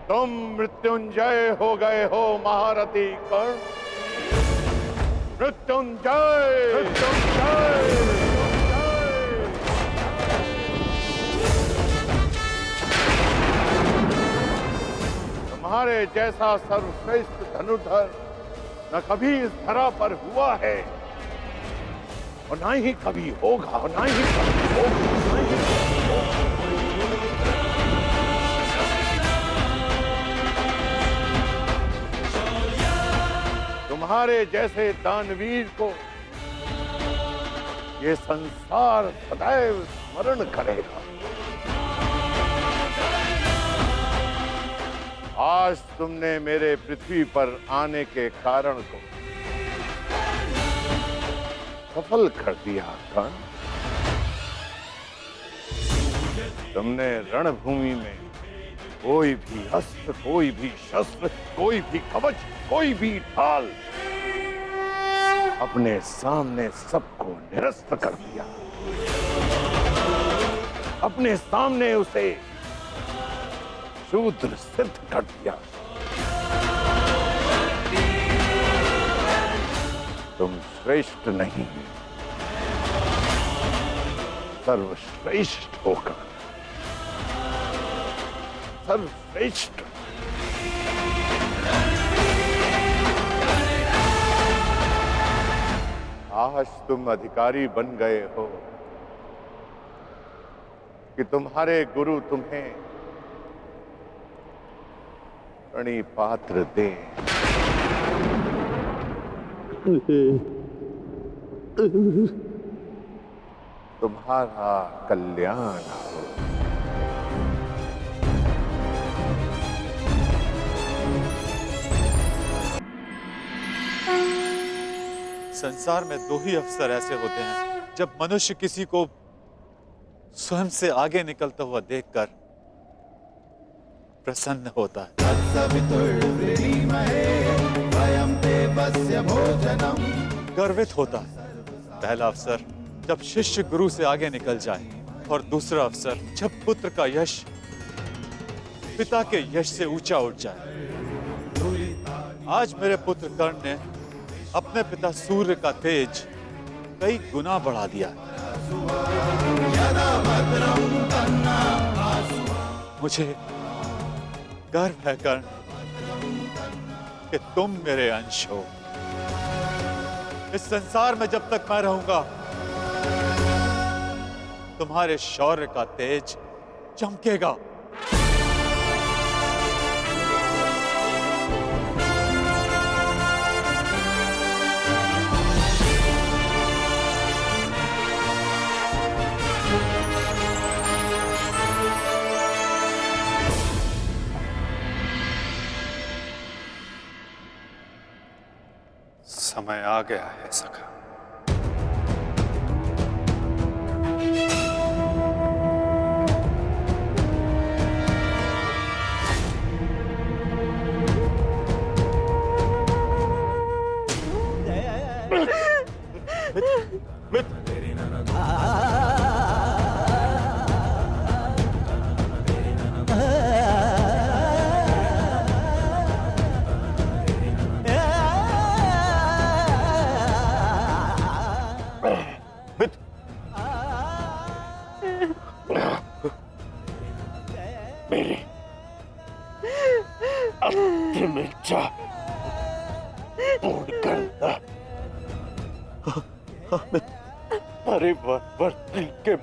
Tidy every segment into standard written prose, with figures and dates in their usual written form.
तुम मृत्युंजय हो गए हो महारथी कर्ण। मृत्युंजय मृत्युंजय। तुम्हारे जैसा सर्वश्रेष्ठ धनुर्धर न कभी इस धरा पर हुआ है और ना ही कभी होगा, ना ही कभी होगा, ना ही कभी होगा। तुम्हारे जैसे दानवीर को ये संसार सदैव स्मरण करेगा। आज तुमने मेरे पृथ्वी पर आने के कारण को सफल कर दिया कर्ण। तुमने रणभूमि में कोई भी अस्त्र, कोई भी शस्त्र, कोई भी कवच, कोई भी ढाल अपने सामने सबको निरस्त कर दिया। अपने सामने उसे शूद्र सिद्ध कर दिया। तुम श्रेष्ठ नहीं, सर्वश्रेष्ठ होकर सर्वश्रेष्ठ। आज तुम अधिकारी बन गए हो कि तुम्हारे गुरु तुम्हें प्रणिपात्र दे। तुम्हारा कल्याण हो। संसार में दो ही अवसर ऐसे होते हैं जब मनुष्य किसी को स्वयं से आगे निकलता हुआ देखकर प्रसन्न होता है। गर्वित होता है। पहला अवसर जब शिष्य गुरु से आगे निकल जाए और दूसरा अवसर जब पुत्र का यश पिता के यश से ऊंचा उठ जाए। आज मेरे पुत्र कर्ण ने अपने पिता सूर्य का तेज कई गुना बढ़ा दिया। मुझे गर्व है कर्ण कि तुम मेरे अंश हो। इस संसार में जब तक मैं रहूंगा तुम्हारे शौर्य का तेज चमकेगा। समय आ गया है सखा। मेरी अंतिम इच्छा पूर्ण करना। परिवर्तन के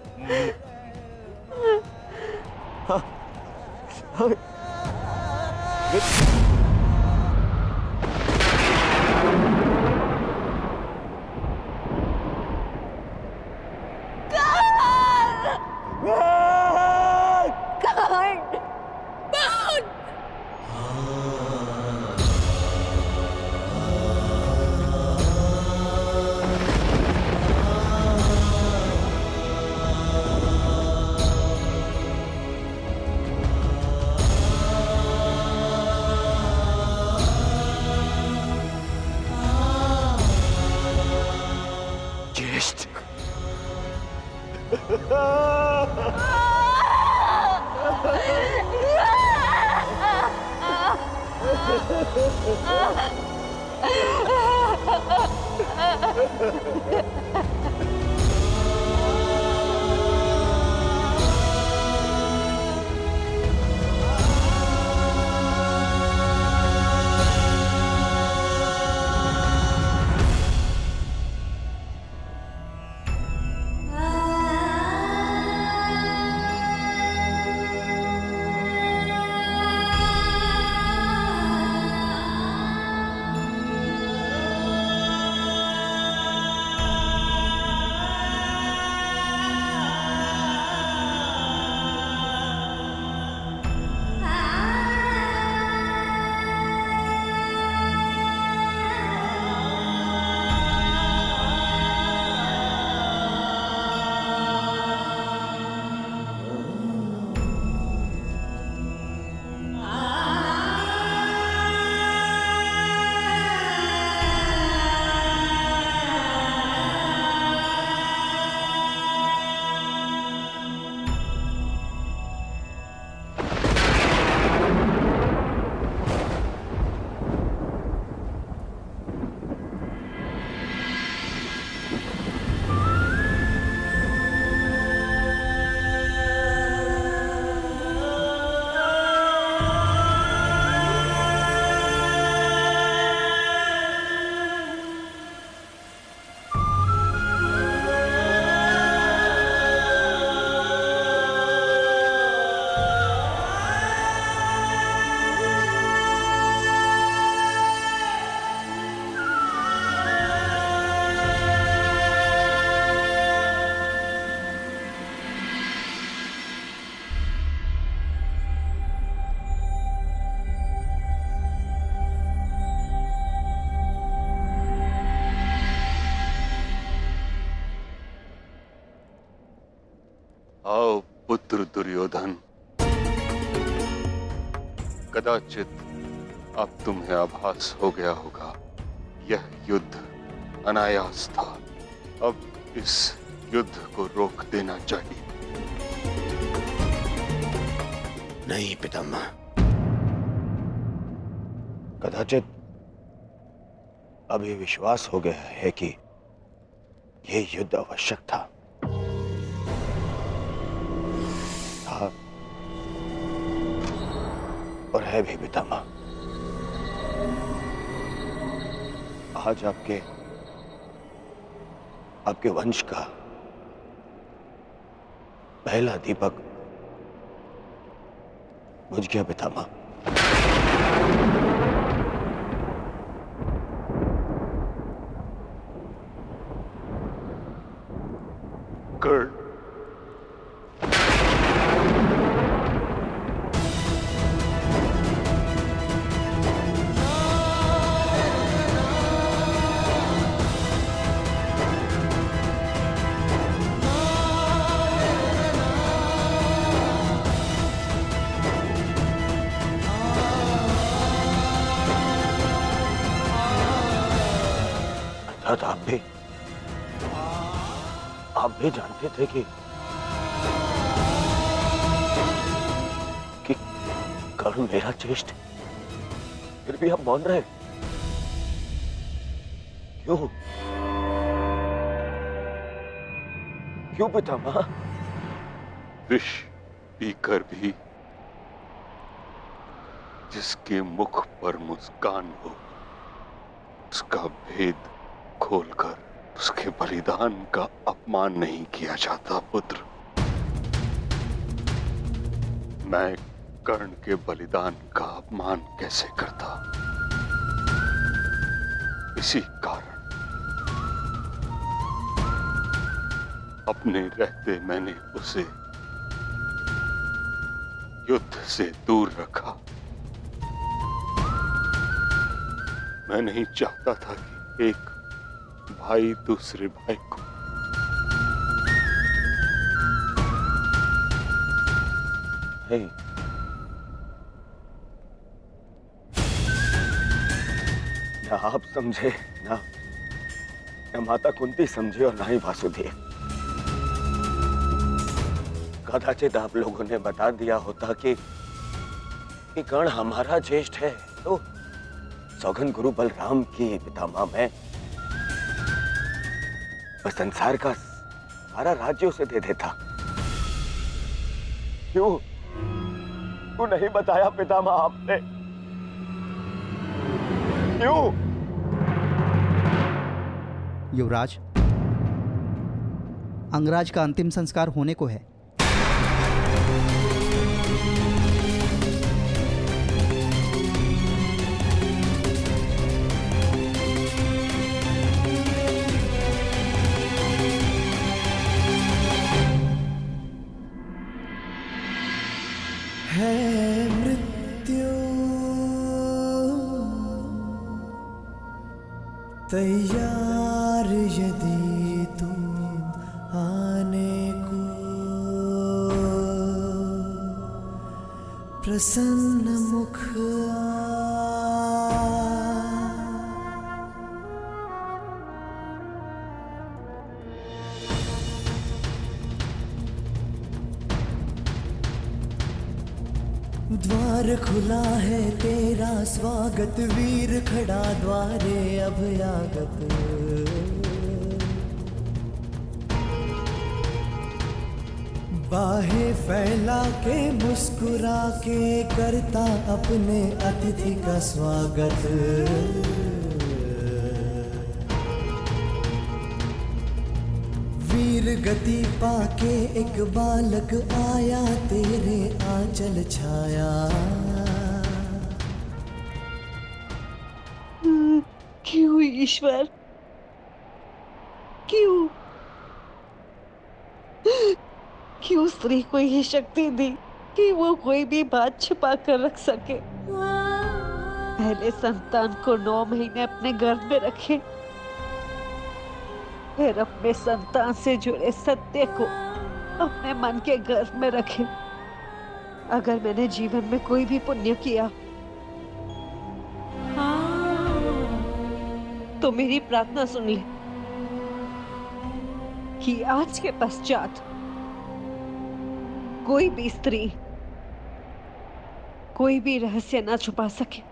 पुत्र दुर्योधन, कदाचित अब तुम्हें आभास हो गया होगा, यह युद्ध अनायास था। अब इस युद्ध को रोक देना चाहिए। नहीं पितामह, कदाचित अब ये विश्वास हो गया है कि ये युद्ध आवश्यक था। और है भी पितामह। आज आपके वंश का पहला दीपक बुझ गया पितामह। कर्ण, अर्थात आप भी जानते थे कि कर्ण मेरा ज्येष्ठ, फिर भी आप मौन रहे। क्यों? क्यों पितामह? विष पीकर भी जिसके मुख पर मुस्कान हो, उसका भेद खोलकर उसके बलिदान का अपमान नहीं किया जाता पुत्र। मैं कर्ण के बलिदान का अपमान कैसे करता? इसी कारण अपने रहते मैंने उसे युद्ध से दूर रखा। मैं नहीं चाहता था कि एक भाई दूसरे भाई को नहीं, ना आप समझे, ना माता कुंती समझे और ना ही वासुदेव। कदाचित आप लोगों ने बता दिया होता कि कर्ण हमारा ज्येष्ठ है, तो सौगन गुरु बलराम की पितामह मैं बस संसार का सारा राज्य उसे दे देता। क्यों नहीं बताया पितामह आपने? क्यों? युवराज, अंगराज का अंतिम संस्कार होने को है। तैयार यदि तुम आने को, प्रसन्न मुख द्वार खुला है तेरा स्वागत, वीर खड़ा द्वारे अभयागत। बाहें फैला के मुस्कुरा के करता अपने अतिथि का स्वागत। वीर गति पाके एक बालक आया, तेरे आंचल छाया। क्यों ईश्वर, क्यों क्यों स्त्री को ये शक्ति दी कि वो कोई भी बात छुपा कर रख सके? पहले संतान को 9 महीने अपने गर्भ में रखे, फिर अपने संतान से जुड़े सत्य को अपने मन के गर्भ में रखे। अगर मैंने जीवन में कोई भी पुण्य किया तो मेरी प्रार्थना सुन ले कि आज के पश्चात कोई भी स्त्री कोई भी रहस्य ना छुपा सके।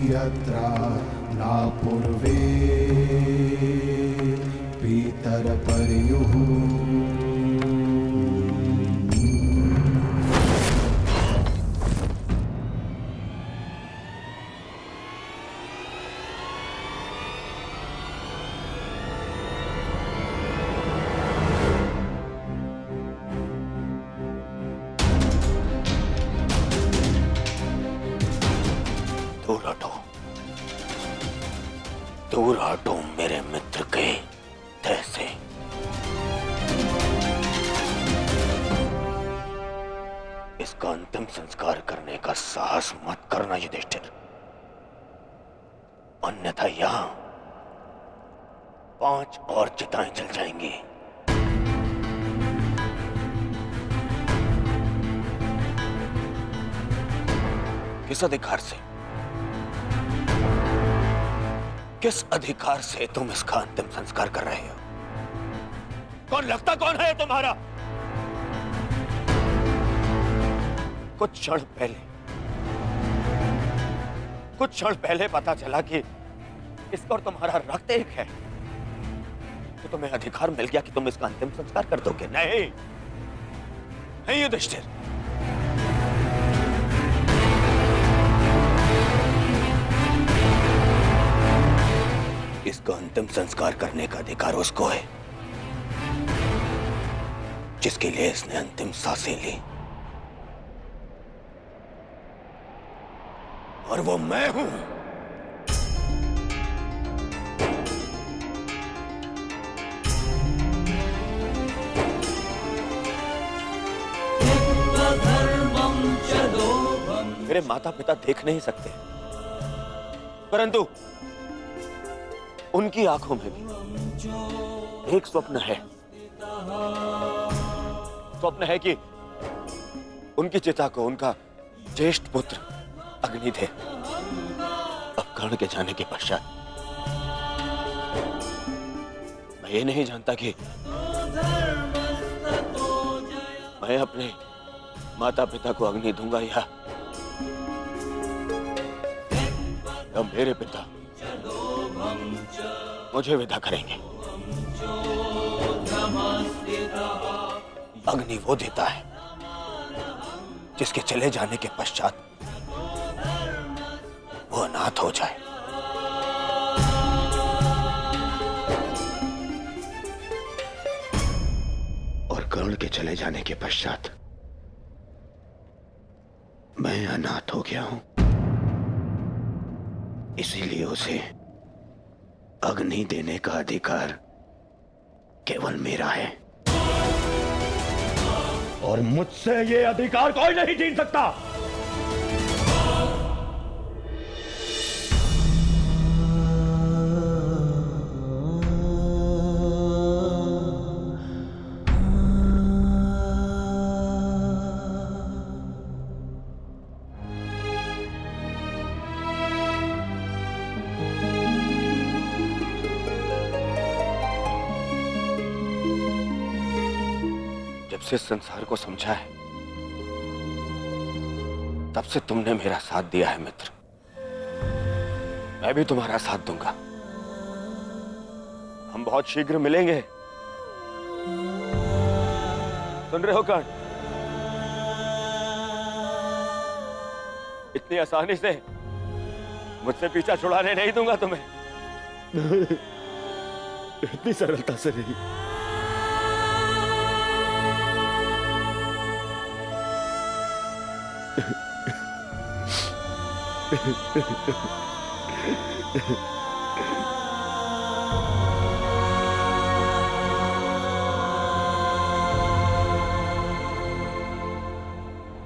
यत्रा ना पूर्वे पीतर पर्युः दूर हटो, दूर हटो मेरे मित्र के देह से। इसका अंतिम संस्कार करने का साहस मत करना युधिष्ठिर, अन्यथा यहां 5 और चिताएं जल जाएंगी। किस अधिकार से, किस अधिकार से तुम इसका अंतिम संस्कार कर रहे हो? कौन लगता कौन है तुम्हारा? कुछ क्षण पहले पता चला कि इसका और तुम्हारा रक्त एक है, तो तुम्हें अधिकार मिल गया कि तुम इसका अंतिम संस्कार कर दोगे। नहीं, नहीं युधिष्ठिर, इसका अंतिम संस्कार करने का अधिकार उसको है जिसके लिए इसने अंतिम सांसें ली, और वो मैं हूं। मेरे माता पिता देख नहीं सकते, परंतु उनकी आंखों में भी एक स्वप्न है। स्वप्न है कि उनकी चिता को उनका ज्येष्ठ पुत्र अग्नि दे। अब कर्ण के जाने के पश्चात मैं ये नहीं जानता कि मैं अपने माता पिता को अग्नि दूंगा या मेरे पिता मुझे विदा करेंगे। अग्नि वो देता है जिसके चले जाने के पश्चात वो अनाथ हो जाए। और कर्ण के चले जाने के पश्चात मैं अनाथ हो गया हूं, इसीलिए उसे अग्नि देने का अधिकार केवल मेरा है, और मुझसे ये अधिकार कोई नहीं छीन सकता। से संसार को समझा है तब से तुमने मेरा साथ दिया है मित्र। मैं भी तुम्हारा साथ दूंगा। हम बहुत शीघ्र मिलेंगे। सुन रहे हो कर्ण? इतनी आसानी से मुझसे पीछा छुड़ाने नहीं दूंगा तुम्हें। इतनी सरलता से नहीं।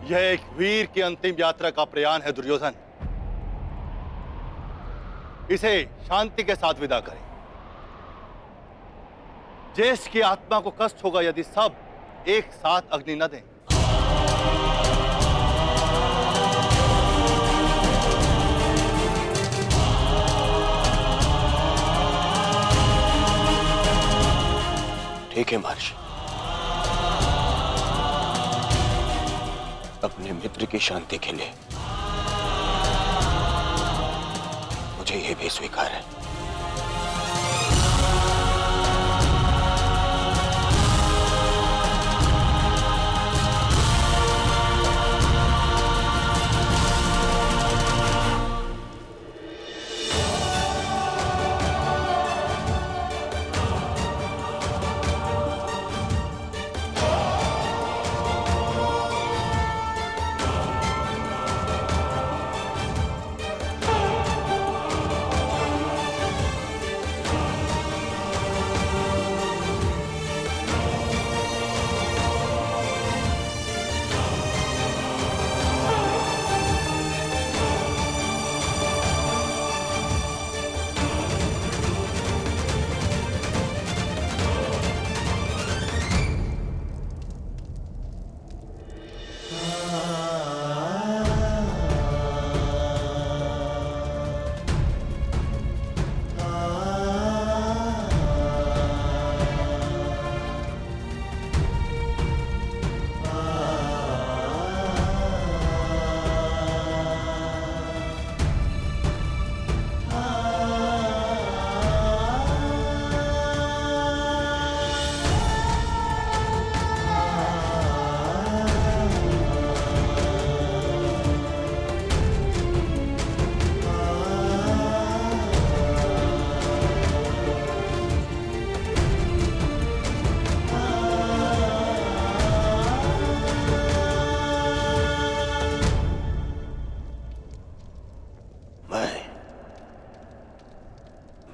यह एक वीर की अंतिम यात्रा का प्रयाण है दुर्योधन। इसे शांति के साथ विदा करें। ज्येष्ठ की आत्मा को कष्ट होगा यदि सब एक साथ अग्नि न दें। ठीक है महर्षि, अपने मित्र की शांति के लिए मुझे यह भी स्वीकार है।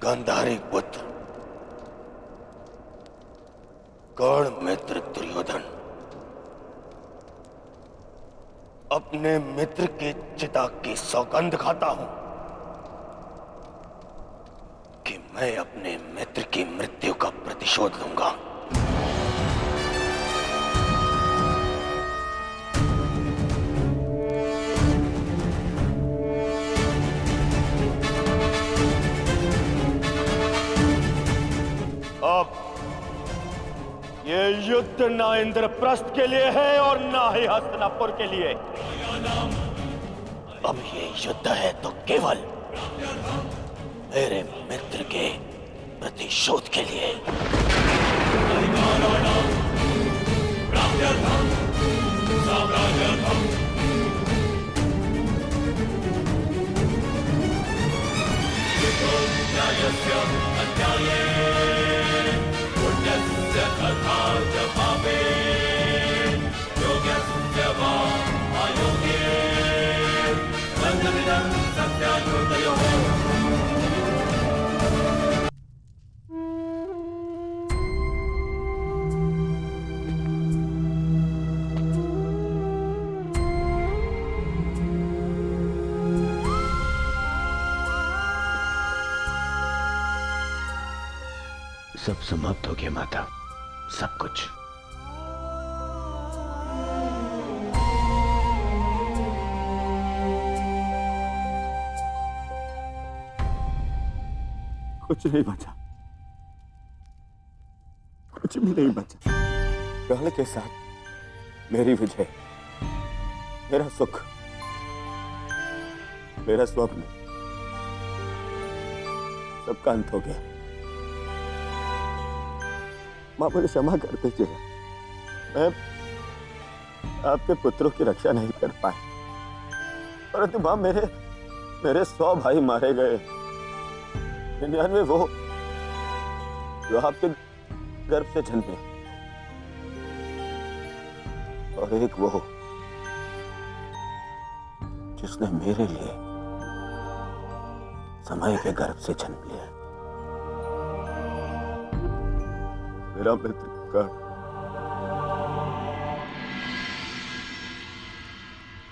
गांधारी पुत्र कर्ण मित्र दुर्योधन अपने मित्र के चिता की सौगंध खाता हूं कि मैं अपने मित्र की मृत्यु का प्रतिशोध लूंगा। अब ये युद्ध ना इंद्रप्रस्थ के लिए है और ना ही हस्तिनापुर के लिए। अब ये युद्ध है तो केवल मेरे मित्र के प्रतिशोध के लिए। सब समाप्त हो गया माता, सब कुछ। कुछ नहीं बचा, कुछ भी नहीं बचा। कर्ण के साथ मेरी विजय, मेरा सुख, मेरा स्वप्न सबका अंत हो गया। मां मुझे क्षमा कर दीजिए। मैं आपके पुत्रों की रक्षा नहीं कर पाया, परंतु मां मेरे 100 भाई मारे गए। 99 वो जो आपके गर्भ से जन्मे, और एक वो जिसने मेरे लिए समय के गर्भ से जन्म लिया। मेरा मित्र कर्ण,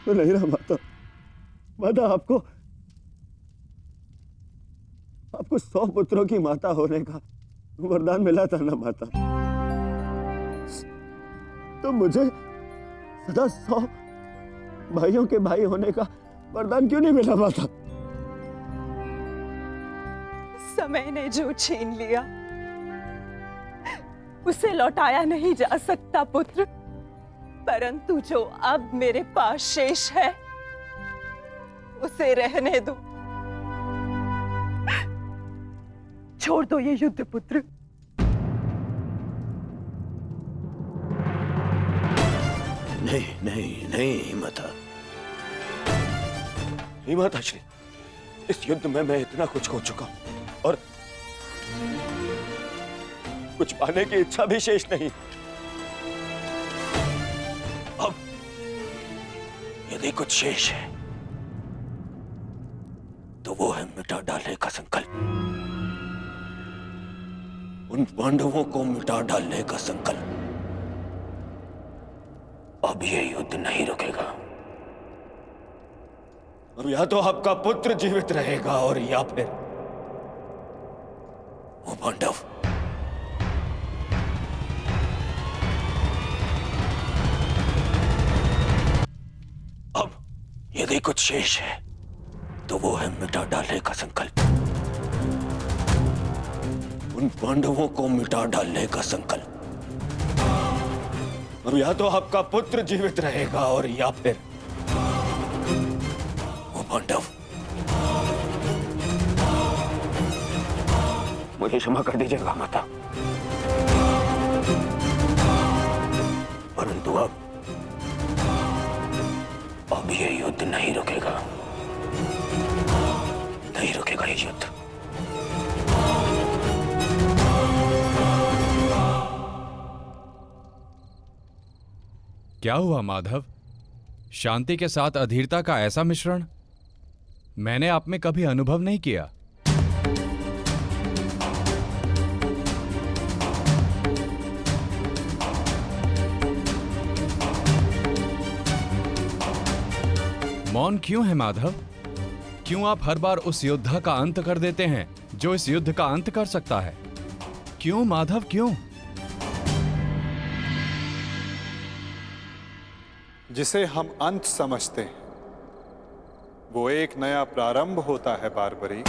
मैं नहीं रहा माता। माता, आपको 100 पुत्रों की माता होने का वरदान मिला था ना माता? तो मुझे सदा 100 भाइयों के भाई होने का वरदान क्यों नहीं मिला माता? समय ने जो छीन लिया उसे लौटाया नहीं जा सकता पुत्र, परंतु जो अब मेरे पास शेष है उसे रहने दो। छोड़ दो ये युद्ध पुत्र। नहीं माता, नहीं माता श्री, इस युद्ध में मैं इतना कुछ खो चुका हूं और कुछ पाने की इच्छा भी शेष नहीं। अब यदि कुछ शेष है तो वो है मिटा डालने का संकल्प, उन पांडवों को मिटा डालने का संकल्प। अब ये युद्ध नहीं रुकेगा। अब या तो आपका पुत्र जीवित रहेगा और या फिर वो पांडव। अब यदि कुछ शेष है तो वो है मिटा डालने का संकल्प, उन पांडवों को मिटा डालने का संकल्प। अब या तो आपका पुत्र जीवित रहेगा और या फिर वो पांडव। मुझे क्षमा कर दीजिएगा माता, परंतु अब ये युद्ध नहीं रुकेगा, नहीं रुकेगा ये युद्ध। क्या हुआ माधव? शांति के साथ अधीरता का ऐसा मिश्रण मैंने आप में कभी अनुभव नहीं किया। मौन क्यों है माधव? क्यों आप हर बार उस योद्धा का अंत कर देते हैं जो इस युद्ध का अंत कर सकता है? क्यों माधव, क्यों? जिसे हम अंत समझते हैं वो एक नया प्रारंभ होता है बारबरी।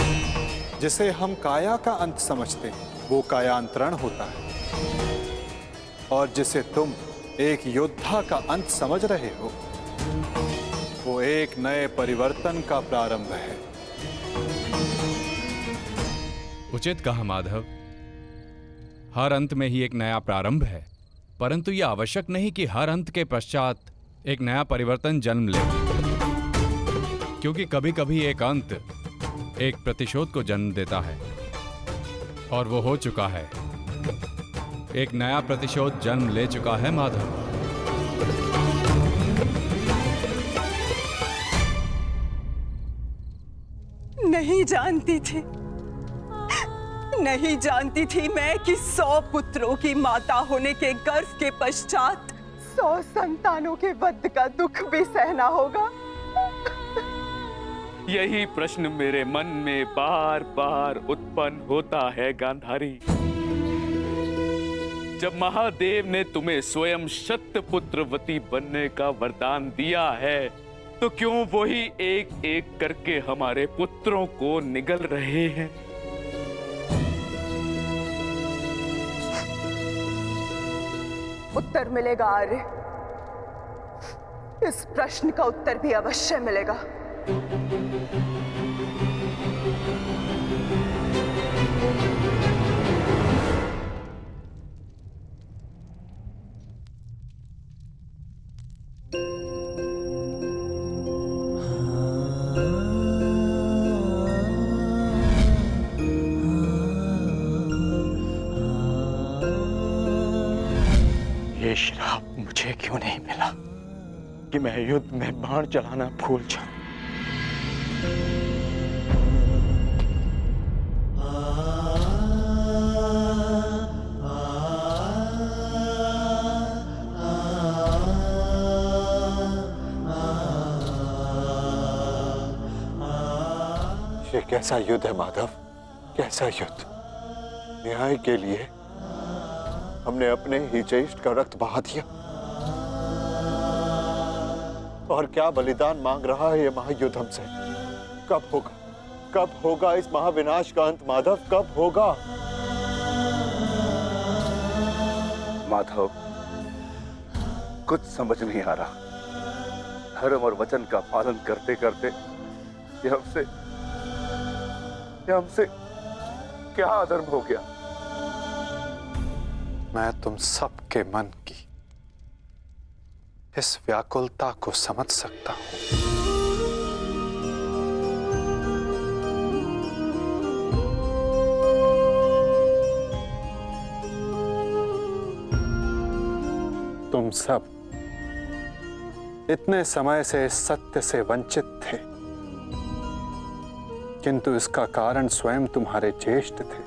जिसे हम काया का अंत समझते हैं वो कायांतरण होता है, और जिसे तुम एक योद्धा का अंत समझ रहे हो वो एक नए परिवर्तन का प्रारंभ है। उचित कहा माधव। हर अंत में ही एक नया प्रारंभ है, परंतु यह आवश्यक नहीं कि हर अंत के पश्चात एक नया परिवर्तन जन्म ले, क्योंकि कभी कभी एक अंत एक प्रतिशोध को जन्म देता है, और वो हो चुका है। एक नया प्रतिशोध जन्म ले चुका है माधव। नहीं जानती थी मैं कि 100 पुत्रों की माता होने के गर्व के पश्चात 100 संतानों के वध का दुख भी सहना होगा। यही प्रश्न मेरे मन में बार बार उत्पन्न होता है गांधारी। जब महादेव ने तुम्हें स्वयं शतपुत्रवती बनने का वरदान दिया है, तो क्यों वही एक एक करके हमारे पुत्रों को निगल रहे हैं? उत्तर मिलेगा आर्य, इस प्रश्न का उत्तर भी अवश्य मिलेगा। ये श्राप मुझे क्यों नहीं मिला कि मैं युद्ध में बाण चलाना भूल जाऊं? ये कैसा युद्ध है माधव, कैसा युद्ध? न्याय के लिए हमने अपने ही ज्येष्ठ का रक्त बहा दिया, और क्या बलिदान मांग रहा है ये महायुद्ध हमसे? कब होगा, कब होगा इस महाविनाश का अंत माधव, कब होगा? माधव, कुछ समझ नहीं आ रहा। धर्म और वचन का पालन करते करते ये हमसे क्या अधर्म हो गया? मैं तुम सबके मन की इस व्याकुलता को समझ सकता हूं। तुम सब इतने समय से इस सत्य से वंचित थे, किंतु इसका कारण स्वयं तुम्हारे ज्येष्ठ थे।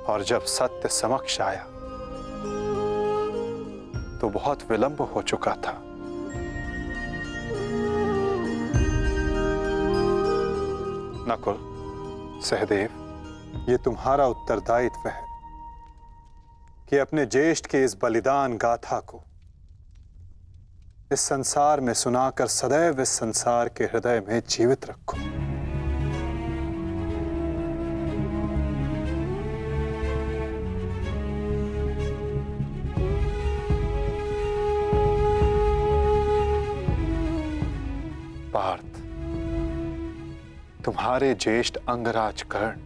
और जब सत्य समक्ष आया तो बहुत विलंब हो चुका था। नकुल, सहदेव, ये तुम्हारा उत्तरदायित्व है कि अपने ज्येष्ठ के इस बलिदान गाथा को इस संसार में सुनाकर सदैव इस संसार के हृदय में जीवित रखो। पार्थ, तुम्हारे ज्येष्ठ अंगराज कर्ण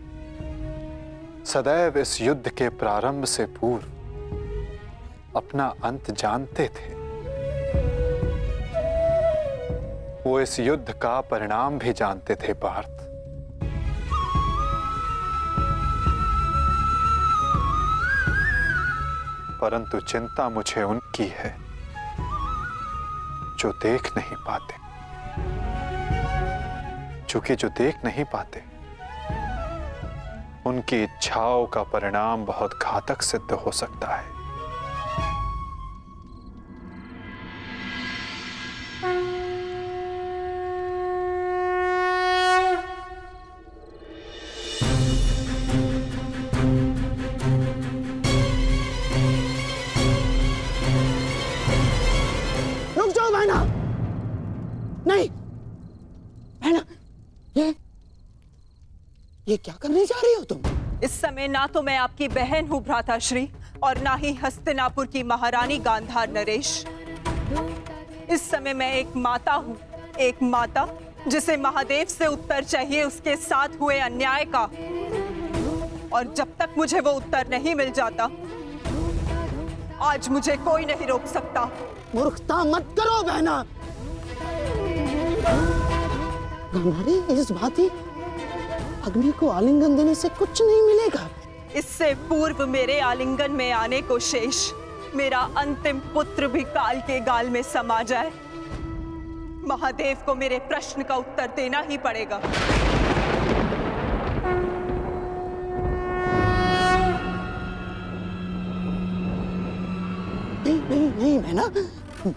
सदैव इस युद्ध के प्रारंभ से पूर्व अपना अंत जानते थे। वो इस युद्ध का परिणाम भी जानते थे पार्थ। परंतु चिंता मुझे उनकी है जो देख नहीं पाते, क्योंकि जो देख नहीं पाते उनकी इच्छाओं का परिणाम बहुत घातक सिद्ध हो सकता है। रुक जाओ बहना, नहीं बहना, ये क्या करने जा रही हो तुम? इस समय ना तो मैं आपकी बहन हूँ भ्राताश्री, और ना ही हस्तिनापुर की महारानी गांधार नरेश। इस समय मैं एक माता हूँ, एक माता जिसे महादेव से उत्तर चाहिए उसके साथ हुए अन्याय का। और जब तक मुझे वो उत्तर नहीं मिल जाता, आज मुझे कोई नहीं रोक सकता। मूर्खता मत करो बहना। गांधारी, इस भांति अग्नि को आलिंगन देने से कुछ नहीं मिलेगा। इससे पूर्व मेरे आलिंगन में आने को शेष मेरा अंतिम पुत्र भी काल के गाल में समा जाए, महादेव को मेरे प्रश्न का उत्तर देना ही पड़ेगा। नहीं नहीं नहीं बहना,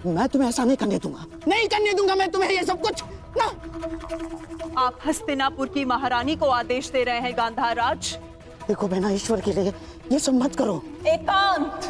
मैं तुम्हें ऐसा नहीं करने दूंगा, नहीं करने दूंगा मैं तुम्हें ये सब कुछ ना। आप हस्तिनापुर की महारानी को आदेश दे रहे हैं गांधार राज? देखो बहना, ईश्वर के लिए ये सब मत करो। एकांत।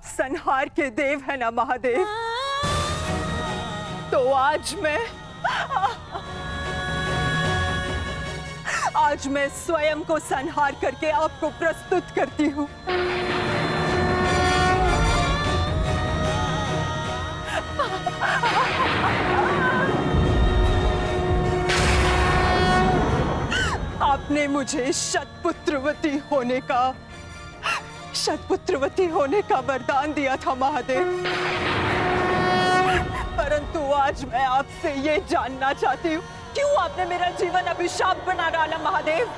संहार के देव है ना महादेव, तो आज मैं स्वयं को संहार करके आपको प्रस्तुत करती हूँ। आपने मुझे शतपुत्रवती होने का वरदान दिया था महादेव, परंतु आज मैं आपसे ये जानना चाहती हूँ, क्यों आपने मेरा जीवन अभिशाप बना डाला महादेव?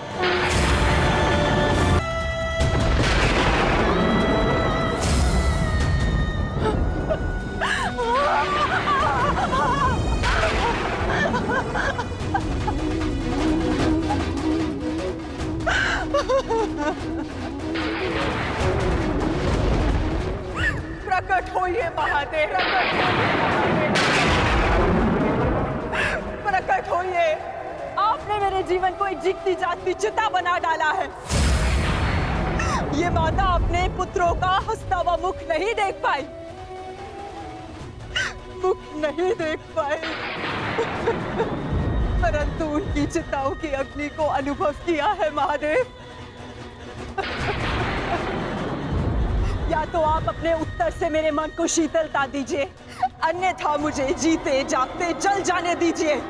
प्रकट होइए महादेव, प्रकट होइए। आपने मेरे जीवन को एक जीती जागती चिता बना डाला है। ये माता अपने पुत्रों का हंसता हुआ मुख नहीं देख पाई, परंतु उनकी चिताओं की अग्नि को अनुभव किया है महादेव। या तो आप अपने उत्तर से मेरे मन को शीतलता दीजिए, अन्यथा मुझे जीते जागते जल जाने दीजिए।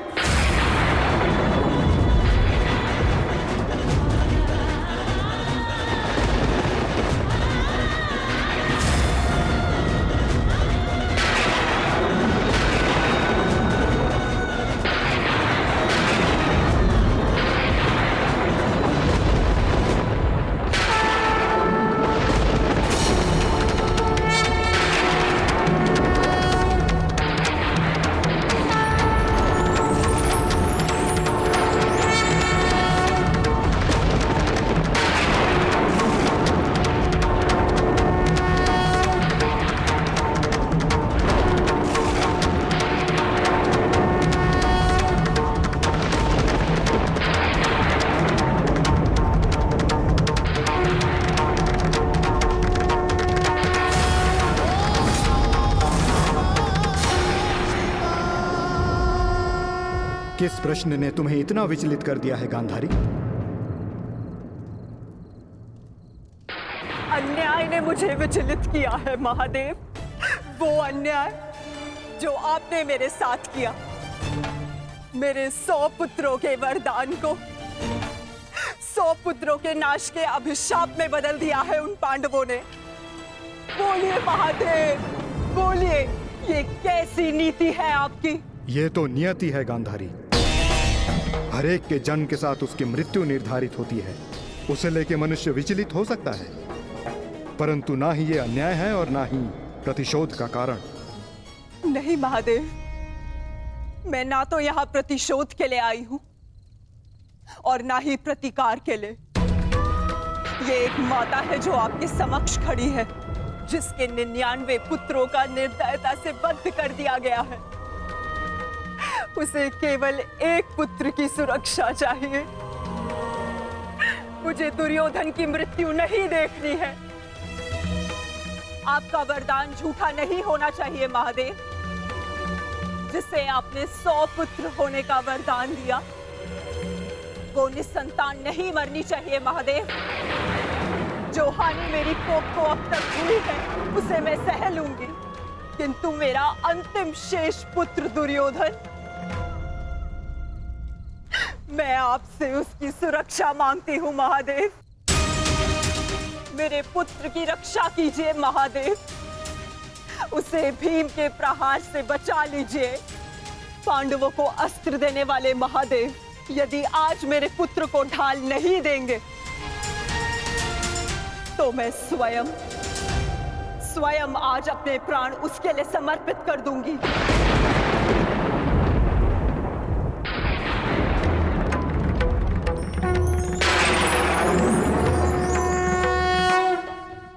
किस प्रश्न ने तुम्हें इतना विचलित कर दिया है गांधारी? अन्याय ने मुझे विचलित किया है महादेव, वो अन्याय जो आपने मेरे साथ किया। मेरे 100 पुत्रों के वरदान को 100 पुत्रों के नाश के अभिशाप में बदल दिया है उन पांडवों ने। बोलिए महादेव, बोलिए, ये कैसी नीति है आपकी? ये तो नियति है गांधारी। हर एक के जन्म के साथ उसकी मृत्यु निर्धारित होती है। उसे लेके मनुष्य विचलित हो सकता है, परंतु ना ही ये अन्याय है और ना ही प्रतिशोध का कारण। नहीं महादेव, मैं ना तो यहाँ प्रतिशोध के लिए आई हूँ और ना ही प्रतिकार के लिए। ये एक माता है जो आपके समक्ष खड़ी है, जिसके 99 पुत्रों का निर्दयता से वध कर दिया गया है। उसे केवल एक पुत्र की सुरक्षा चाहिए। मुझे दुर्योधन की मृत्यु नहीं देखनी है। आपका वरदान झूठा नहीं होना चाहिए महादेव। जिसे आपने 100 पुत्र होने का वरदान दिया, वो निसंतान नहीं मरनी चाहिए महादेव। जो हानि मेरी कोख को अब तक हुई है, उसे मैं सह लूंगी, किंतु मेरा अंतिम शेष पुत्र दुर्योधन, मैं आपसे उसकी सुरक्षा मांगती हूँ महादेव। मेरे पुत्र की रक्षा कीजिए महादेव। उसे भीम के प्रहार से बचा लीजिए। पांडवों को अस्त्र देने वाले महादेव, यदि आज मेरे पुत्र को ढाल नहीं देंगे, तो मैं स्वयं आज अपने प्राण उसके लिए समर्पित कर दूंगी।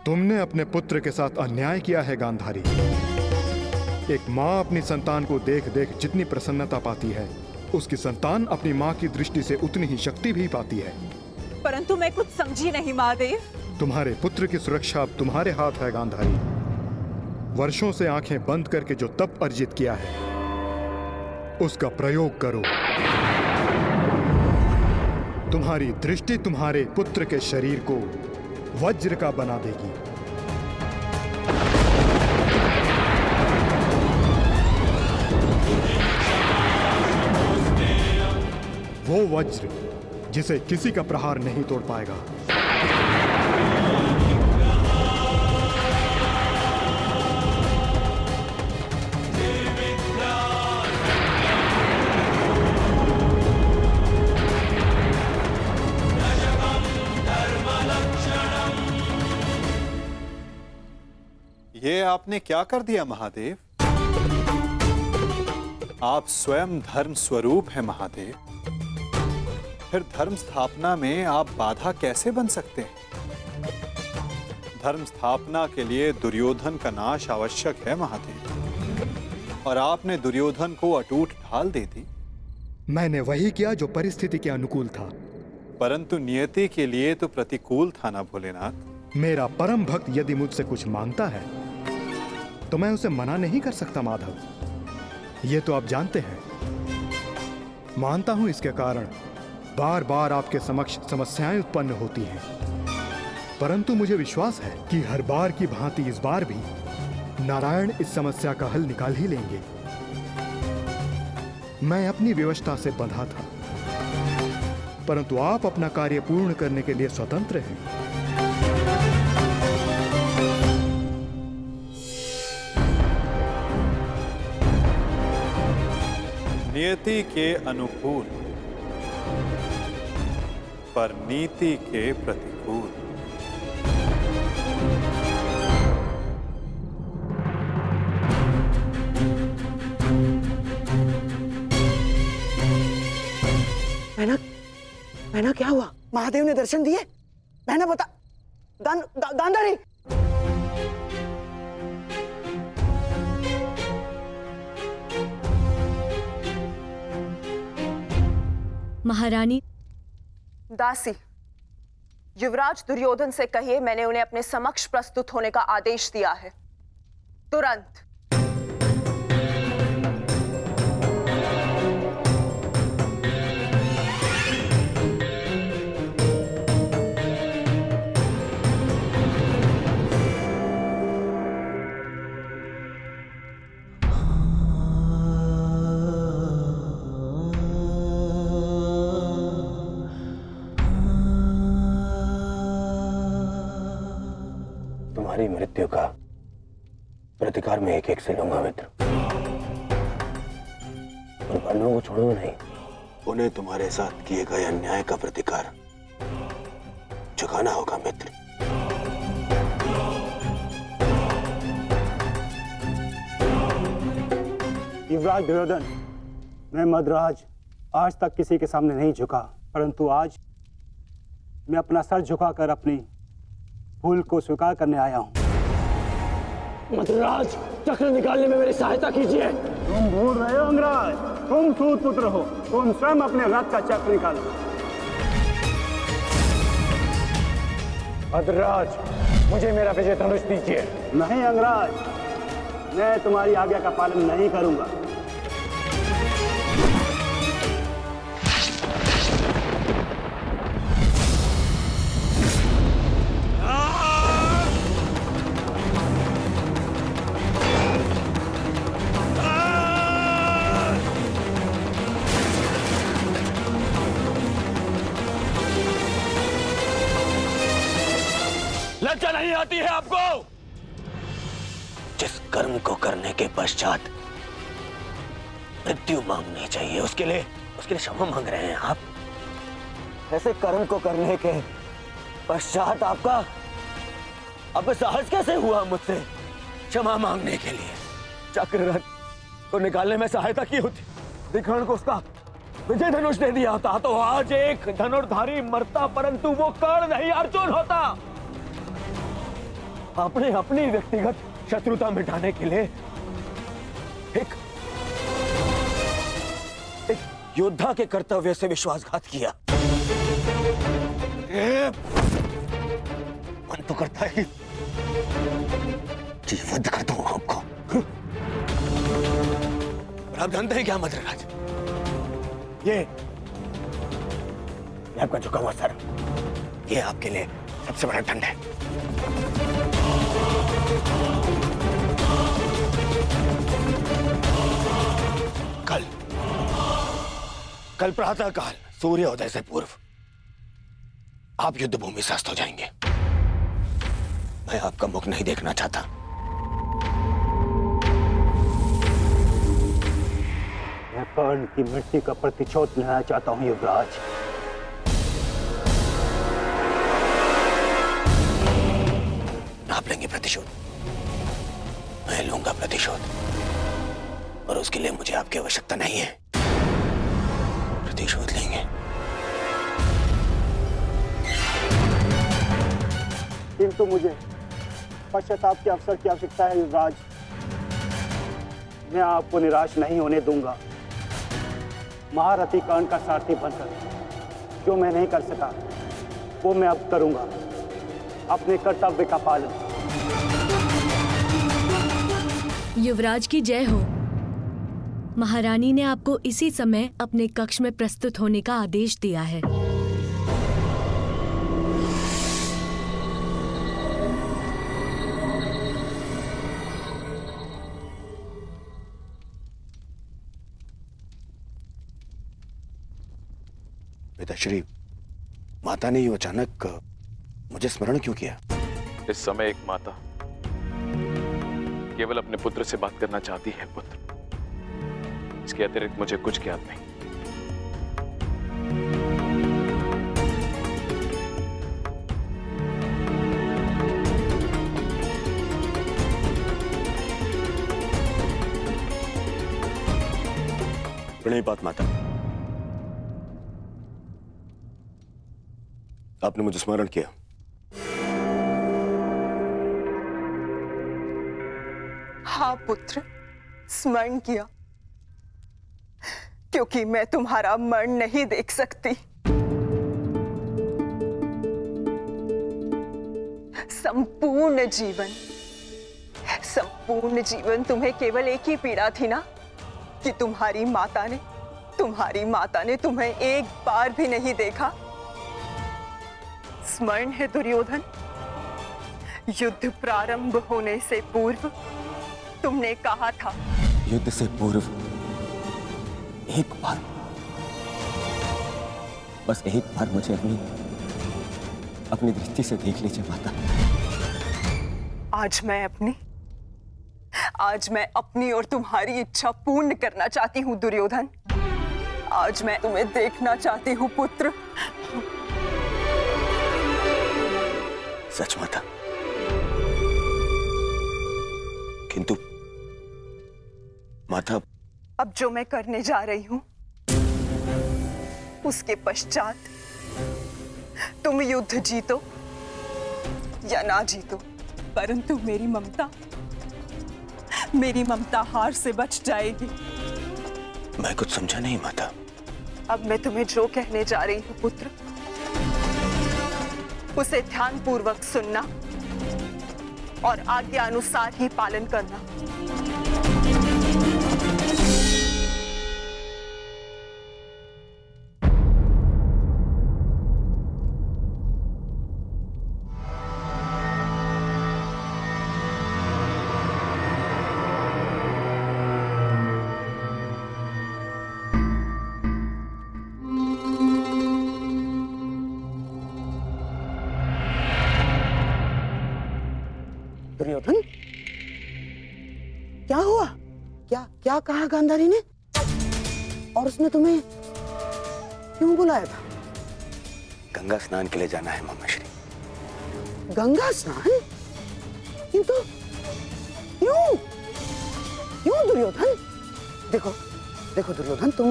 तुमने अपने पुत्र के साथ अन्याय किया है गांधारी। एक माँ अपनी संतान को देख देख जितनी प्रसन्नता पाती है, उसकी संतान अपनी माँ की दृष्टि से उतनी ही शक्ति भी पाती है। परंतु मैं कुछ समझी नहीं महादेव। तुम्हारे पुत्र की सुरक्षा अब तुम्हारे हाथ है गांधारी। वर्षों से आंखें बंद करके जो तप अर्जित किया है उसका प्रयोग करो। तुम्हारी दृष्टि तुम्हारे पुत्र के शरीर को वज्र का बना देगी। वो वज्र जिसे किसी का प्रहार नहीं तोड़ पाएगा। ये आपने क्या कर दिया महादेव? आप स्वयं धर्म स्वरूप हैं महादेव। फिर धर्म स्थापना में आप बाधा कैसे बन सकते हैं? धर्म स्थापना के लिए दुर्योधन का नाश आवश्यक है महादेव, और आपने दुर्योधन को अटूट ढाल दे दी। मैंने वही किया जो परिस्थिति के अनुकूल था। परंतु नियति के लिए तो प्रतिकूल था ना भोलेनाथ। मेरा परम भक्त यदि मुझसे कुछ मांगता है तो मैं उसे मना नहीं कर सकता माधव। ये तो आप जानते हैं। मानता हूं इसके कारण बार बार आपके समक्ष समस्याएं उत्पन्न होती हैं, परंतु मुझे विश्वास है कि हर बार की भांति इस बार भी नारायण इस समस्या का हल निकाल ही लेंगे। मैं अपनी व्यवस्था से बंधा था, परंतु आप अपना कार्य पूर्ण करने के लिए स्वतंत्र हैं। नियति के अनुकूल पर नीति के प्रतिकूल। मैना क्या हुआ? महादेव ने दर्शन दिए? मैना बता। गांधारी महारानी। दासी, युवराज दुर्योधन से कहिए मैंने उन्हें अपने समक्ष प्रस्तुत होने का आदेश दिया है, तुरंत। मृत्यु का प्रतिकार में एक एक से लूंगा मित्र, और पांडवों को छोड़ूंगा नहीं। उन्हें तुम्हारे साथ किए गए अन्याय का प्रतिकार चुकाना होगा मित्र। युवराज दुर्योधन, मैं मद्राज आज तक किसी के सामने नहीं झुका, परंतु आज मैं अपना सर झुकाकर अपनी भूल को स्वीकार करने आया हूं। मद्राज, चक्र निकालने में मेरी सहायता कीजिए। तुम भूल रहे हो अंगराज, तुम सूत पुत्र हो, तुम स्वयं अपने रथ का चक्र निकालो। मद्राज, मुझे मेरा विजय धनुष दीजिए। नहीं अंगराज, मैं तुम्हारी आज्ञा का पालन नहीं करूंगा। लज्जा नहीं आती है आपको? जिस कर्म को करने के पश्चात मृत्यु मांगनी चाहिए, उसके लिए क्षमा मांग रहे हैं आप। ऐसे कर्म को करने के पश्चात आपका अब साहस कैसे हुआ मुझसे क्षमा मांगने के लिए? चक्र रथ को निकालने में सहायता की होती, विकर्ण को उसका विजय धनुष दे दिया होता तो आज एक धनुर्धारी मरता, परंतु वो कर्ण नहीं अर्जुन होता। आपने अपनी व्यक्तिगत शत्रुता मिटाने के लिए एक योद्धा के कर्तव्य से विश्वासघात किया। मन तो करता है कि वध कर दूं आपको। आप जानते हैं क्या मद्रराज, ये आपका झुका हुआ सर, ये आपके लिए सबसे बड़ा दंड है। कल प्रातः काल सूर्योदय से पूर्व आप युद्ध भूमि से अस्त हो जाएंगे। मैं आपका मुख नहीं देखना चाहता। मैं कर्ण की मृत्यु का प्रतिशोध लेना चाहता हूं युवराज। आप लेंगे प्रतिशोध, मैं लूंगा प्रतिशोध, और उसके लिए मुझे आपकी आवश्यकता नहीं है। प्रतिशोध लेंगे। किंतु मुझे पश्चाताप के अवसर की आवश्यकता है युवराज। मैं आपको निराश नहीं होने दूंगा। महारथी कर्ण का सारथी बनकर जो मैं नहीं कर सका वो मैं अब करूंगा, अपने कर्तव्य का पालन। युवराज की जय हो। महारानी ने आपको इसी समय अपने कक्ष में प्रस्तुत होने का आदेश दिया है। पिताश्री, माता ने यूं अचानक मुझे स्मरण क्यों किया? इस समय एक माता केवल अपने पुत्र से बात करना चाहती है पुत्र, इसके अतिरिक्त मुझे कुछ ज्ञात नहीं। प्रणिपात माता, आपने मुझे स्मरण किया। हाँ पुत्र, स्मरण किया, क्योंकि मैं तुम्हारा मरण नहीं देख सकती। संपूर्ण जीवन तुम्हें केवल एक ही पीड़ा थी ना, कि तुम्हारी माता ने तुम्हें एक बार भी नहीं देखा। स्मरण है दुर्योधन, युद्ध प्रारंभ होने से पूर्व तुमने कहा था, युद्ध से पूर्व एक बार, बस एक बार मुझे अपनी दृष्टि से देख लीजिए माता। आज मैं अपनी और तुम्हारी इच्छा पूर्ण करना चाहती हूँ दुर्योधन। आज मैं तुम्हें देखना चाहती हूँ पुत्र। सच माता, किंतु माता, अब जो मैं करने जा रही हूं उसके पश्चात तुम युद्ध जीतो या ना जीतो, परंतु मेरी ममता हार से बच जाएगी। मैं कुछ समझा नहीं माता। अब मैं तुम्हें जो कहने जा रही हूं पुत्र, उसे ध्यानपूर्वक सुनना और आज्ञा अनुसार ही पालन करना। दुर्योधन, क्या हुआ? क्या कहा गांधारी ने? और उसने तुम्हें क्यों बुलाया था? गंगा स्नान के लिए जाना है मामाश्री। गंगा स्नान? किंतु क्यों दुर्योधन? देखो दुर्योधन, तुम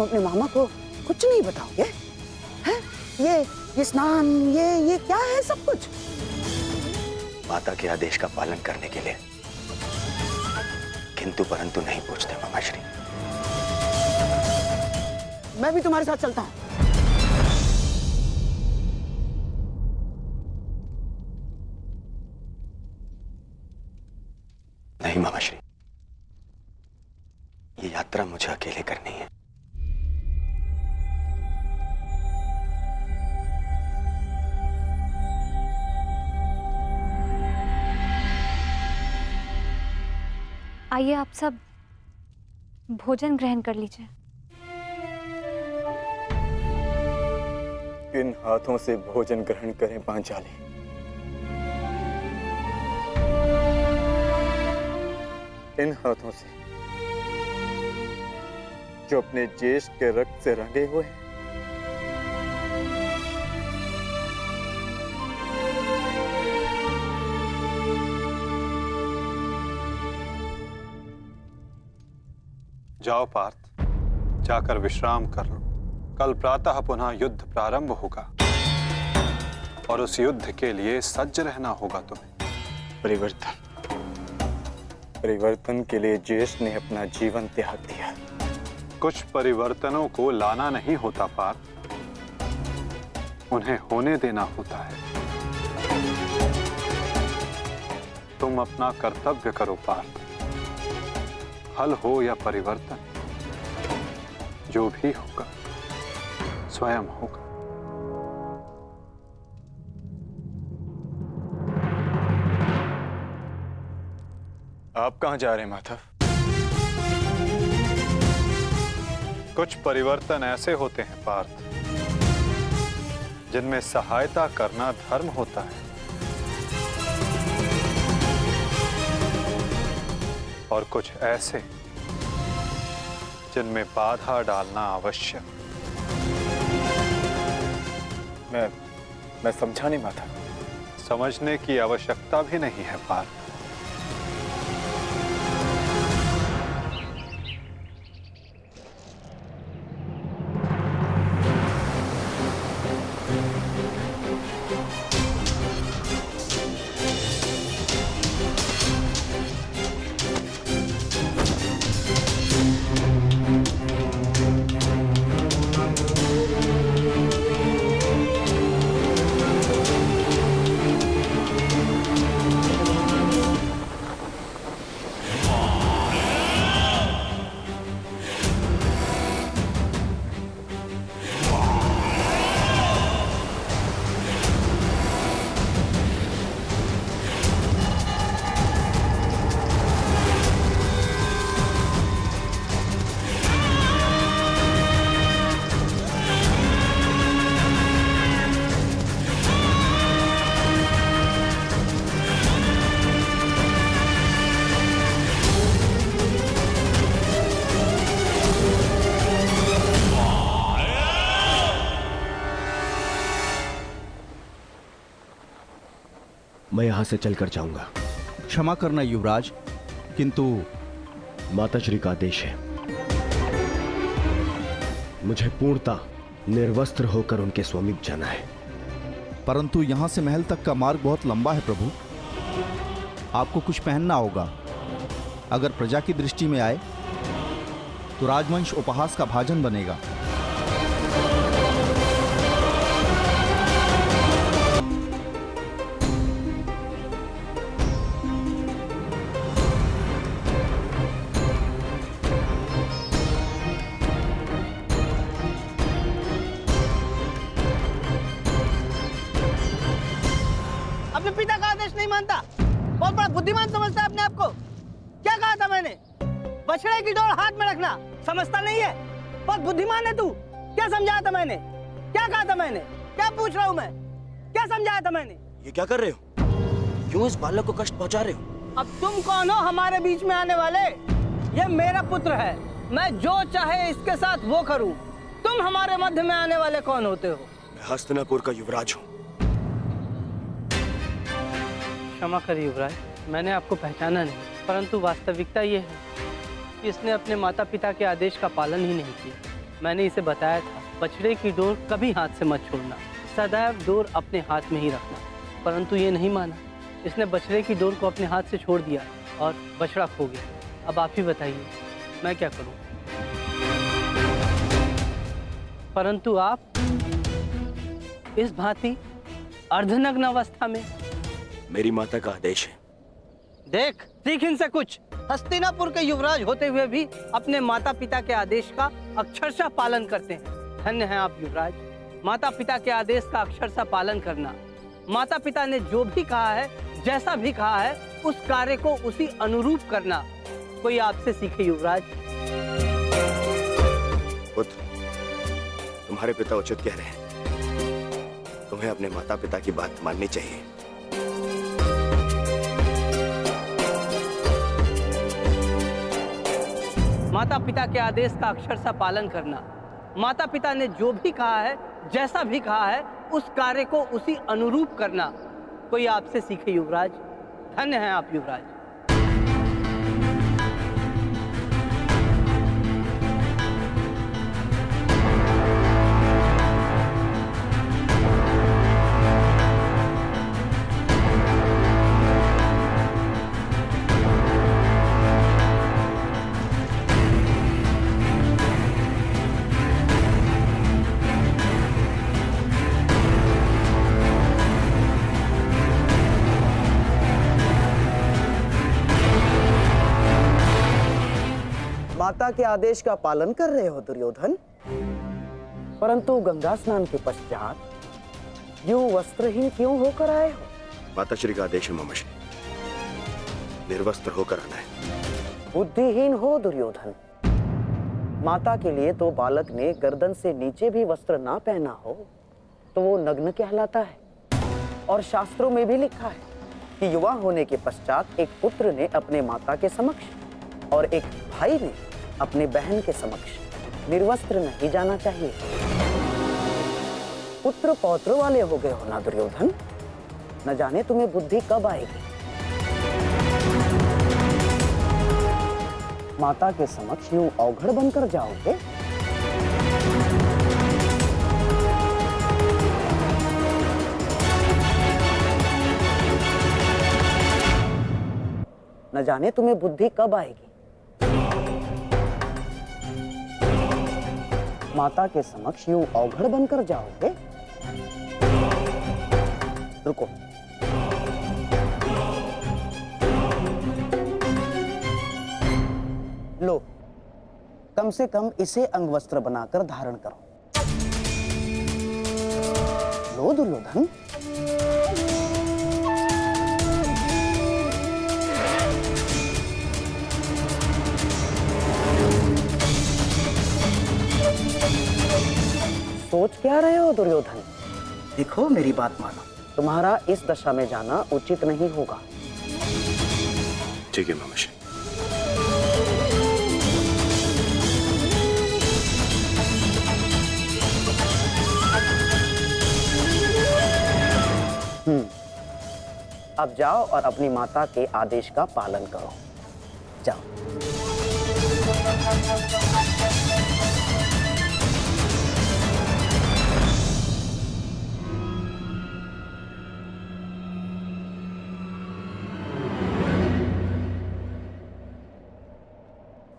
अपने मामा को कुछ नहीं बताओगे? हैं? ये स्नान, ये क्या है सब कुछ? माता के आदेश का पालन करने के लिए किंतु परंतु नहीं पूछते मामाश्री। मैं भी तुम्हारे साथ चलता हूं। नहीं मामाश्री, ये यात्रा मुझे अकेले करनी है। आइए आप सब भोजन ग्रहण कर लीजिए। किन हाथों से भोजन ग्रहण करें पांचाली? इन हाथों से जो अपने ज्येष्ठ के रक्त से रंगे हुए हैं। जाओ पार्थ, जाकर विश्राम कर लो। कल प्रातः पुनः युद्ध प्रारंभ होगा और उस युद्ध के लिए सज्ज रहना होगा तुम्हें। परिवर्तन के लिए ज्येष्ठ ने अपना जीवन त्याग दिया। कुछ परिवर्तनों को लाना नहीं होता पार्थ, उन्हें होने देना होता है। तुम अपना कर्तव्य करो पार्थ। फल हो या परिवर्तन, जो भी होगा स्वयं होगा। आप कहां जा रहे हैं माधव? कुछ परिवर्तन ऐसे होते हैं पार्थ जिनमें सहायता करना धर्म होता है और कुछ ऐसे जिनमें बाधा डालना आवश्यक। मैं समझा नहीं माधव। समझने की आवश्यकता भी नहीं है पार्थ। मैं यहां से चलकर जाऊंगा। क्षमा करना युवराज, किंतु माताश्री का आदेश है। मुझे पूर्णतः निर्वस्त्र होकर उनके स्वामीप जाना है। परंतु यहां से महल तक का मार्ग बहुत लंबा है प्रभु, आपको कुछ पहनना होगा। अगर प्रजा की दृष्टि में आए तो राजवंश उपहास का भाजन बनेगा। अपने पिता का आदेश नहीं मानता, बहुत बड़ा बुद्धिमान समझता है अपने आप को। क्या कहा था मैंने? बछड़े की डोर हाथ में रखना समझता नहीं है? बहुत बुद्धिमान है तू। क्या समझाया था मैंने? क्या कहा था मैंने? क्या पूछ रहा हूँ मैं? क्या समझाया था मैंने? ये क्या कर रहे हो? क्यों इस बालक को कष्ट पहुंचा रहे हो? अब तुम कौन हो हमारे बीच में आने वाले? ये मेरा पुत्र है, मैं जो चाहे इसके साथ वो करूं। तुम हमारे मध्य में आने वाले कौन होते हो? मैं हस्तिनापुर का युवराज हूँ। क्षमा करिए युवराज, मैंने आपको पहचाना नहीं, परंतु वास्तविकता ये है कि इसने अपने माता पिता के आदेश का पालन ही नहीं किया। मैंने इसे बताया था, बछड़े की डोर कभी हाथ से मत छोड़ना, सदैव डोर अपने हाथ में ही रखना, परंतु ये नहीं माना। इसने बछड़े की डोर को अपने हाथ से छोड़ दिया और बछड़ा खो गया। अब आप ही बताइए मैं क्या करूं? परंतु आप इस भांति अर्धनग्न अवस्था में। मेरी माता का आदेश है, देख सीख इनसे कुछ। हस्तिनापुर के युवराज होते हुए भी अपने माता पिता के आदेश का अक्षरशः पालन करते हैं। धन्य हैं आप युवराज। माता पिता के आदेश का अक्षरशः पालन करना, माता पिता ने जो भी कहा है, जैसा भी कहा है, उस कार्य को उसी अनुरूप करना कोई आपसे सीखे युवराज। पुत्र, तुम्हारे पिता उचित कह रहे हैं। तुम्हें अपने माता पिता की बात माननी चाहिए। माता पिता के आदेश का अक्षरशः पालन करना, माता पिता ने जो भी कहा है, जैसा भी कहा है, उस कार्य को उसी अनुरूप करना कोई आपसे सीखे युवराज। धन्य हैं आप युवराज। माता के आदेश का पालन कर रहे हो दुर्योधन, परंतु गंगा स्नान के पश्चात यूं वस्त्रहीन क्यों होकर आए हो? माताश्री का आदेश है मामाश्री, निर्वस्त्र होकर आना है। बुद्धिहीन हो दुर्योधन। माता के लिए तो बालक ने गर्दन से नीचे भी वस्त्र ना पहना हो तो वो नग्न कहलाता है। और शास्त्रों में भी लिखा है कि युवा होने के पश्चात एक पुत्र ने अपने माता के समक्ष और एक भाई ने अपने बहन के समक्ष निर्वस्त्र नहीं जाना चाहिए। पुत्र पौत्र वाले हो गए हो ना दुर्योधन, न जाने तुम्हें बुद्धि कब आएगी। माता के समक्ष यूं अवघड़ बनकर जाओगे? न जाने तुम्हें बुद्धि कब आएगी। माता के समक्ष यूं अवघड़ बनकर जाओगे? रुको, लो, कम से कम इसे अंगवस्त्र बनाकर धारण करो। लो दुर्योधन। सोच क्या रहे हो दुर्योधन? देखो मेरी बात मानो, तुम्हारा इस दशा में जाना उचित नहीं होगा। ठीक है मामाश्री। अब जाओ और अपनी माता के आदेश का पालन करो। जाओ।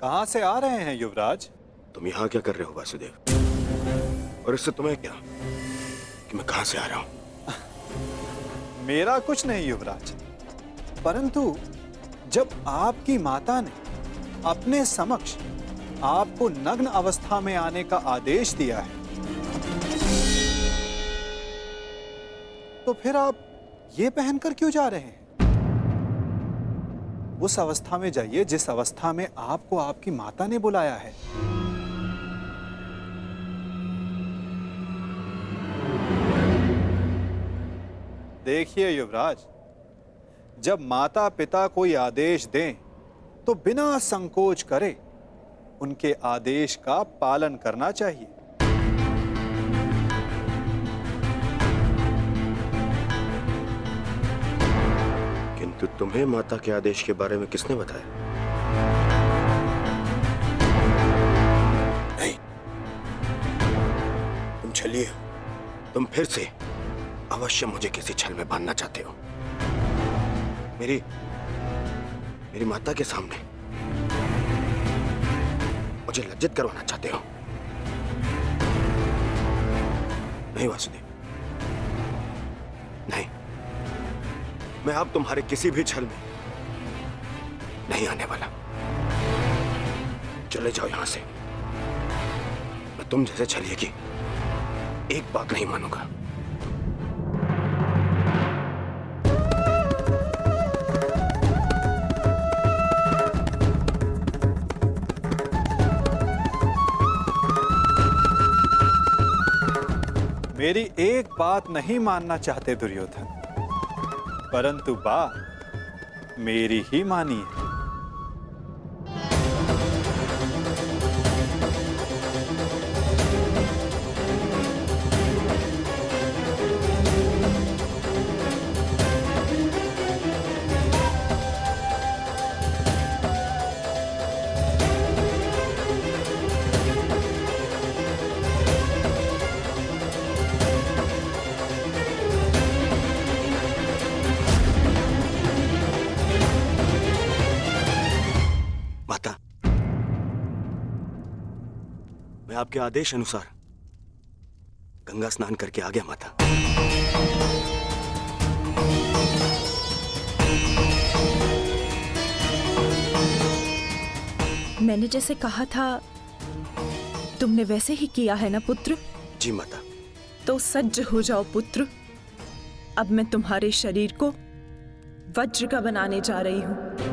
कहां से आ रहे हैं युवराज? तुम यहां क्या कर रहे हो वासुदेव? और इससे तुम्हें क्या कि मैं कहां से आ रहा हूं? मेरा कुछ नहीं युवराज, परंतु जब आपकी माता ने अपने समक्ष आपको नग्न अवस्था में आने का आदेश दिया है, तो फिर आप ये पहनकर क्यों जा रहे हैं? उस अवस्था में जाइए जिस अवस्था में आपको आपकी माता ने बुलाया है। देखिए युवराज, जब माता पिता कोई आदेश दें तो बिना संकोच करे उनके आदेश का पालन करना चाहिए। किंतु तुम्हें माता के आदेश के बारे में किसने बताया? नहीं, तुम छलिए हो। तुम फिर से अवश्य मुझे किसी छल में बांधना चाहते हो। मेरी माता के सामने मुझे लज्जित करवाना चाहते हो। नहीं वासुदेव, नहीं, मैं अब तुम्हारे किसी भी छल में नहीं आने वाला। चले जाओ यहां से। मैं तुम जैसे छलिए की एक बात नहीं मानूंगा। मेरी एक बात नहीं मानना चाहते दुर्योधन, परंतु बात मेरी ही मानिए। मैं आपके आदेश अनुसार गंगा स्नान करके आ गया माता। मैंने जैसे कहा था तुमने वैसे ही किया है ना पुत्र? जी माता। तो सज्ज हो जाओ पुत्र। अब मैं तुम्हारे शरीर को वज्र का बनाने जा रही हूं।